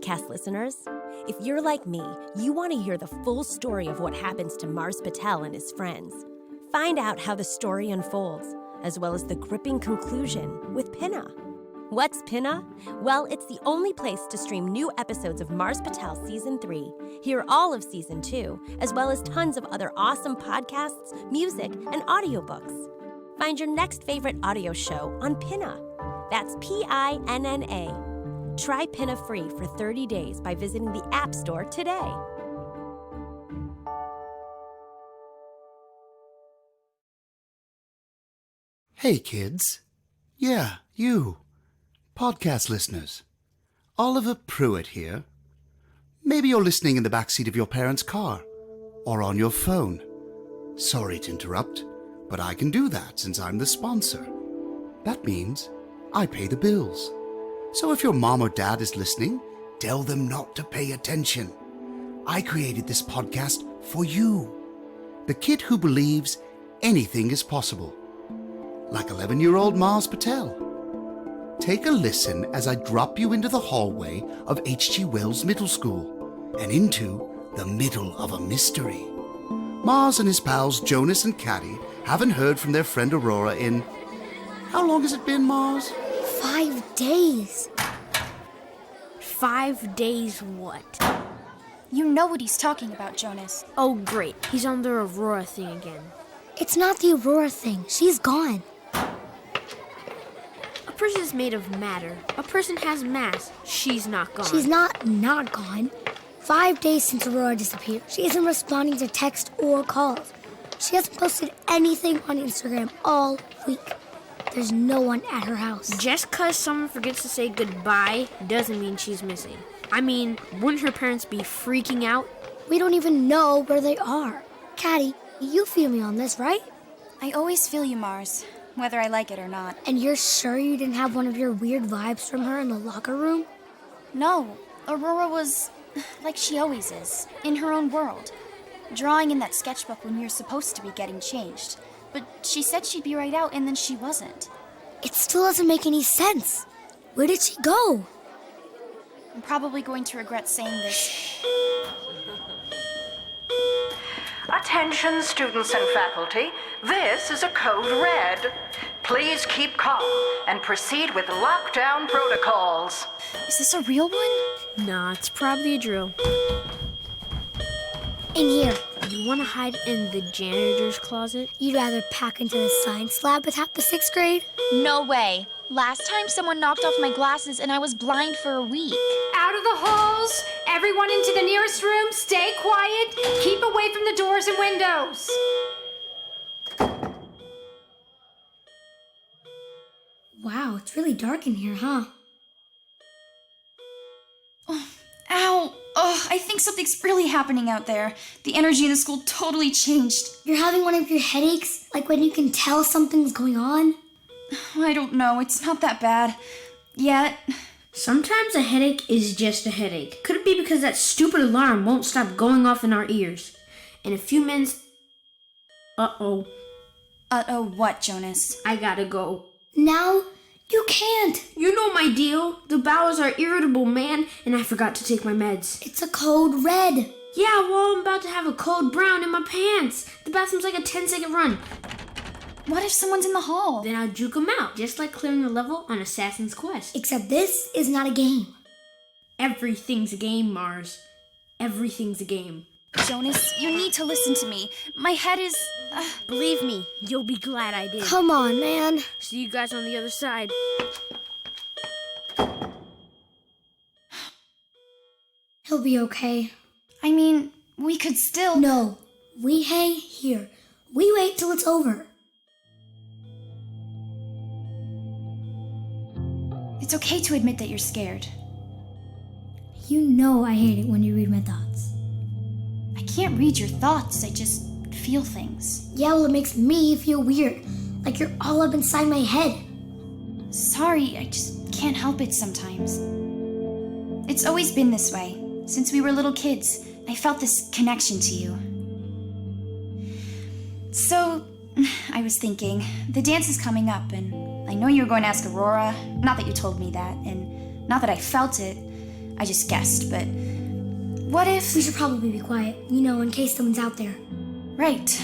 podcast listeners. If you're like me, you want to hear the full story of what happens to Mars Patel and his friends. Find out how the story unfolds, as well as the gripping conclusion with Pinna. What's Pinna? Well, it's the only place to stream new episodes of Mars Patel Season 3, hear all of Season 2, as well as tons of other awesome podcasts, music, and audiobooks. Find your next favorite audio show on Pinna. That's Pinna. Try Pinna free for 30 days by visiting the App Store today. Hey kids. Yeah, you. Podcast listeners. Oliver Pruitt here. Maybe you're listening in the backseat of your parents' car or on your phone. Sorry to interrupt, but I can do that since I'm the sponsor. That means I pay the bills. So if your mom or dad is listening, tell them not to pay attention. I created this podcast for you, the kid who believes anything is possible. Like 11-year-old Mars Patel. Take a listen as I drop you into the hallway of H.G. Wells Middle School and into the middle of a mystery. Mars and his pals Jonas and Caddy haven't heard from their friend Aurora in... How long has it been, Mars? 5 days. 5 days what? You know what he's talking about, Jonas. Oh, great. He's on the Aurora thing again. It's not the Aurora thing. She's gone. A person is made of matter. A person has mass. She's not gone. She's not gone. 5 days since Aurora disappeared. She isn't responding to text or calls. She hasn't posted anything on Instagram all week. There's no one at her house. Just because someone forgets to say goodbye doesn't mean she's missing. I mean, wouldn't her parents be freaking out? We don't even know where they are. Caddy, you feel me on this, right? I always feel you, Mars, whether I like it or not. And you're sure you didn't have one of your weird vibes from her in the locker room? No, Aurora was like she always is, in her own world. Drawing in that sketchbook when we were supposed to be getting changed. But she said she'd be right out, and then she wasn't. It still doesn't make any sense. Where did she go? I'm probably going to regret saying this. Attention, students and faculty. This is a code red. Please keep calm and proceed with lockdown protocols. Is this a real one? Nah, it's probably a drill. In here. You want to hide in the janitor's closet? You'd rather pack into the science lab with half the 6th grade? No way. Last time someone knocked off my glasses and I was blind for a week. Out of the halls! Everyone into the nearest room, stay quiet, keep away from the doors and windows. Wow, it's really dark in here, huh? Ow! Oh, I think something's really happening out there. The energy in the school totally changed. You're having one of your headaches? Like when you can tell something's going on? I don't know. It's not that bad. Yet. Sometimes a headache is just a headache. Could it be because that stupid alarm won't stop going off in our ears? In a few minutes... Uh-oh. Uh-oh what, Jonas? I gotta go. Now? You can't. You know my deal. The bowels are irritable, man, and I forgot to take my meds. It's a code red. Yeah, well, I'm about to have a code brown in my pants. The bathroom's like a 10-second run. What if someone's in the hall? Then I'll juke them out, just like clearing a level on Assassin's Quest. Except this is not a game. Everything's a game, Mars. Everything's a game. Jonas, you need to listen to me. My head is... Believe me, you'll be glad I did. Come on, man. See you guys on the other side. He'll be okay. I mean, we could still... No, we hang here. We wait till it's over. It's okay to admit that you're scared. You know I hate it when you read my thoughts. I can't read your thoughts, I just feel things. Yeah, well, it makes me feel weird. Like you're all up inside my head. Sorry, I just can't help it sometimes. It's always been this way. Since we were little kids, I felt this connection to you. So, I was thinking, the dance is coming up, and I know you were going to ask Aurora. Not that you told me that, and not that I felt it. I just guessed, but what if... We should probably be quiet, in case someone's out there. Right.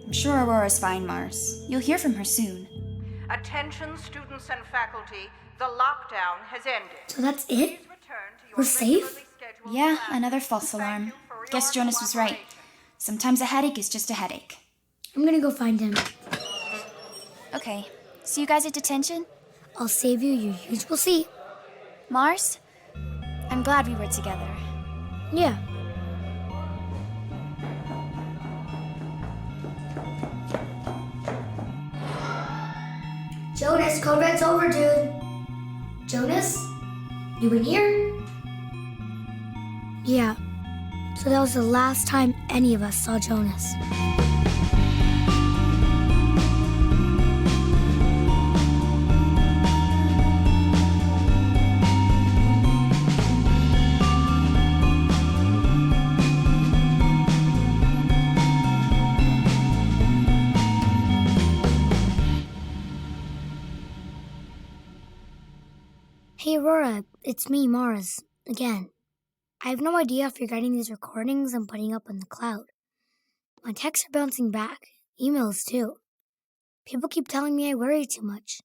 I'm sure Aurora's fine, Mars. You'll hear from her soon. Attention, students and faculty. The lockdown has ended. So that's it? Please return to your We're safe? regularly scheduled Yeah, classes. another false Thank alarm. you for Guess your Jonas was right. cooperation. Sometimes a headache is just a headache. I'm gonna go find him. Okay. See you guys at detention? I'll save you your usual seat. Mars? I'm glad we were together. Yeah. Jonas, code red's over, dude. Jonas? You in here? Yeah. So that was the last time any of us saw Jonas. Hey Aurora, it's me, Mars, again. I have no idea if you're getting these recordings I'm putting up on the cloud. My texts are bouncing back, emails too. People keep telling me I worry too much.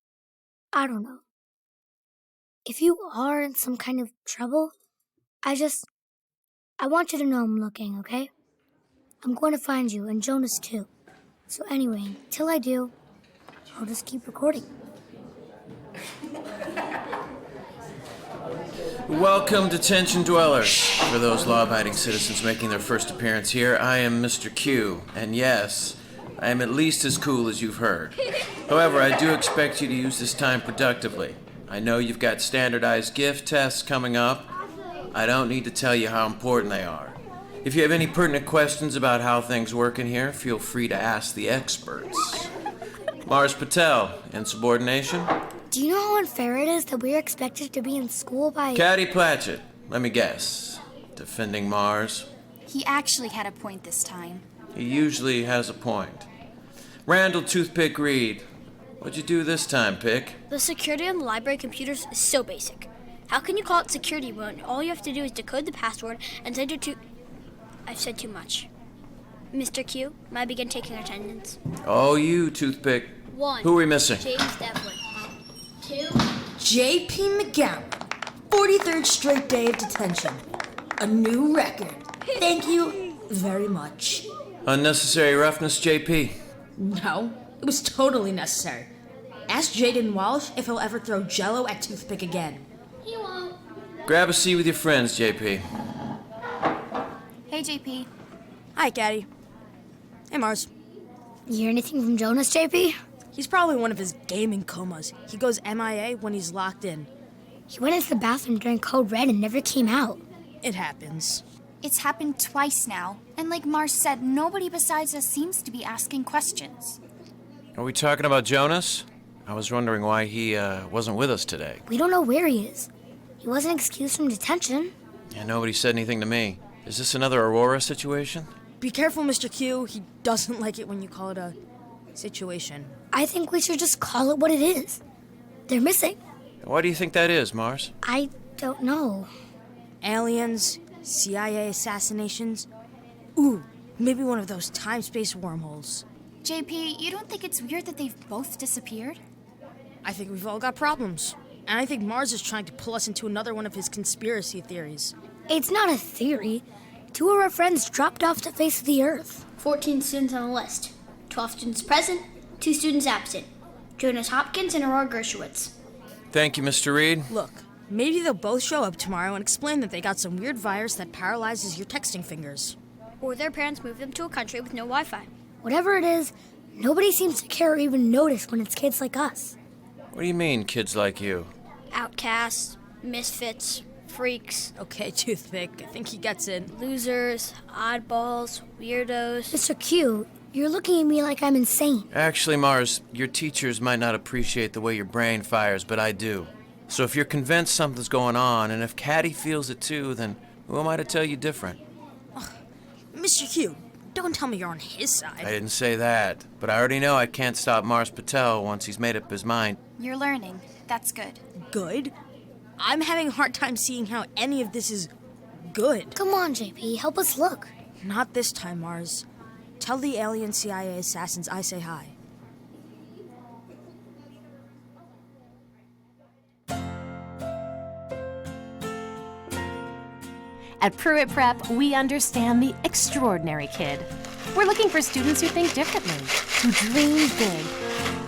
I don't know. If you are in some kind of trouble, I want you to know I'm looking, okay? I'm going to find you, and Jonas too. So anyway, until I do, I'll just keep recording. Welcome, detention dwellers. For those law-abiding citizens making their first appearance here, I am Mr. Q, and yes, I am at least as cool as you've heard. However, I do expect you to use this time productively. I know you've got standardized gift tests coming up. I don't need to tell you how important they are. If you have any pertinent questions about how things work in here, feel free to ask the experts. Mars Patel, insubordination? Do you know how unfair it is that we're expected to be in school by... Caddy Platchett, let me guess. Defending Mars? He actually had a point this time. He usually has a point. Randall Toothpick Reed, what'd you do this time, Pick? The security on the library computers is so basic. How can you call it security when all you have to do is decode the password and send it to... I've said too much. Mr. Q, may I begin taking attendance? Oh, you, Toothpick. 1. Who are we missing? James Devlin. 2. J.P. McGowan, 43rd straight day of detention. A new record. Thank you very much. Unnecessary roughness, JP. No, it was totally necessary. Ask Jaden Walsh if he'll ever throw Jell-O at Toothpick again. He won't. Grab a seat with your friends, JP. Hey, JP. Hi, Caddy. Hey, Mars. You hear anything from Jonas, JP? He's probably one of his gaming comas. He goes MIA when he's locked in. He went into the bathroom during Code Red and never came out. It happens. It's happened twice now. And like Mars said, nobody besides us seems to be asking questions. Are we talking about Jonas? I was wondering why he wasn't with us today. We don't know where he is. He wasn't excused from detention. Yeah, nobody said anything to me. Is this another Aurora situation? Be careful, Mr. Q. He doesn't like it when you call it a situation. I think we should just call it what it is. They're missing. Why do you think that is, Mars? I don't know. Aliens, CIA assassinations. Ooh, maybe one of those time-space wormholes. JP, you don't think it's weird that they've both disappeared? I think we've all got problems. And I think Mars is trying to pull us into another one of his conspiracy theories. It's not a theory. 2 of our friends dropped off the face of the earth. 14 students on the list. 12 students present, 2 students absent. Jonas Hopkins and Aurora Gershowitz. Thank you, Mr. Reed. Look, maybe they'll both show up tomorrow and explain that they got some weird virus that paralyzes your texting fingers. Or their parents moved them to a country with no Wi-Fi. Whatever it is, nobody seems to care or even notice when it's kids like us. What do you mean, kids like you? Outcasts, misfits, freaks, Okay, Toothpick, I think he gets it. losers, oddballs, weirdos. Mr. Q, you're looking at me like I'm insane. Actually, Mars, your teachers might not appreciate the way your brain fires, but I do. So if you're convinced something's going on, and if Caddy feels it too, then who am I to tell you different? Mr. Q, don't tell me you're on his side. I didn't say that, but I already know I can't stop Mars Patel once he's made up his mind. You're learning. That's good. Good? I'm having a hard time seeing how any of this is good. Come on, JP, help us look. Not this time, Mars. Tell the alien CIA assassins I say hi. At Pruitt Prep, we understand the extraordinary kid. We're looking for students who think differently, who dream big.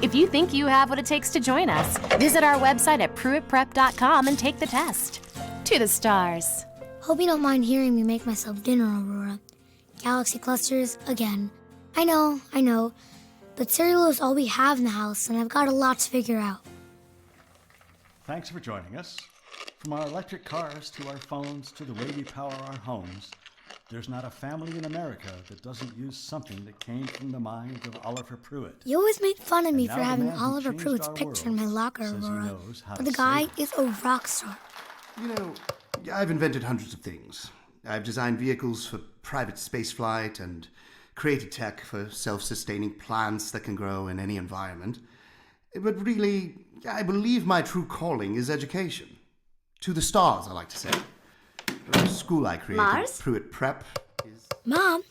If you think you have what it takes to join us, visit our website at pruittprep.com and take the test. To the stars. Hope you don't mind hearing me make myself dinner, Aurora. Galaxy clusters, again. I know. But cereal is all we have in the house, and I've got a lot to figure out. Thanks for joining us. From our electric cars to our phones to the way we power our homes, there's not a family in America that doesn't use something that came from the mind of Oliver Pruitt. You always made fun of me And for now the having man who Oliver changed Pruitt's our picture in my worlds locker, says he Aurora. knows how But to the guy save is a rock star. You know, I've invented hundreds of things. I've designed vehicles for private spaceflight and created tech for self-sustaining plants that can grow in any environment. But really, I believe my true calling is education. To the stars, I like to say. The school I created, Mars? Pruitt Prep, is... Mom,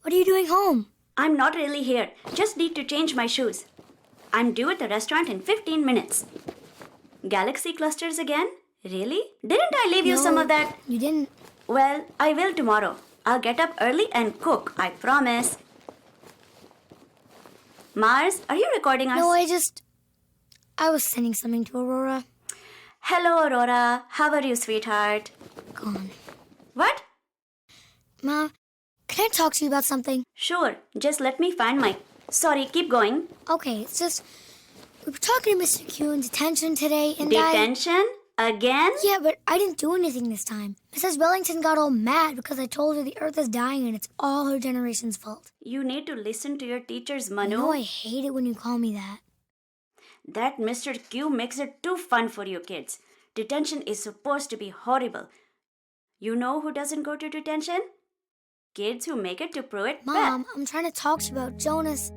what are you doing home? I'm not really here. Just need to change my shoes. I'm due at the restaurant in 15 minutes. Galaxy clusters again? Really? Didn't I leave you some of that? You didn't. Well, I will tomorrow. I'll get up early and cook, I promise. Mars, are you recording us? No, I was sending something to Aurora. Hello, Aurora. How are you, sweetheart? Gone. What? Mom, can I talk to you about something? Sure. Just let me find my... Sorry, keep going. Okay, it's just... We were talking to Mr. Q in detention today, and Detention? Again? Yeah, but I didn't do anything this time. Mrs. Wellington got all mad because I told her the Earth is dying and it's all her generation's fault. You need to listen to your teachers, Manu. No, I hate it when you call me that. That Mr. Q makes it too fun for you kids. Detention is supposed to be horrible. You know who doesn't go to detention? Kids who make it to Pruitt Prep. Mom, I'm trying to talk to you about Jonas.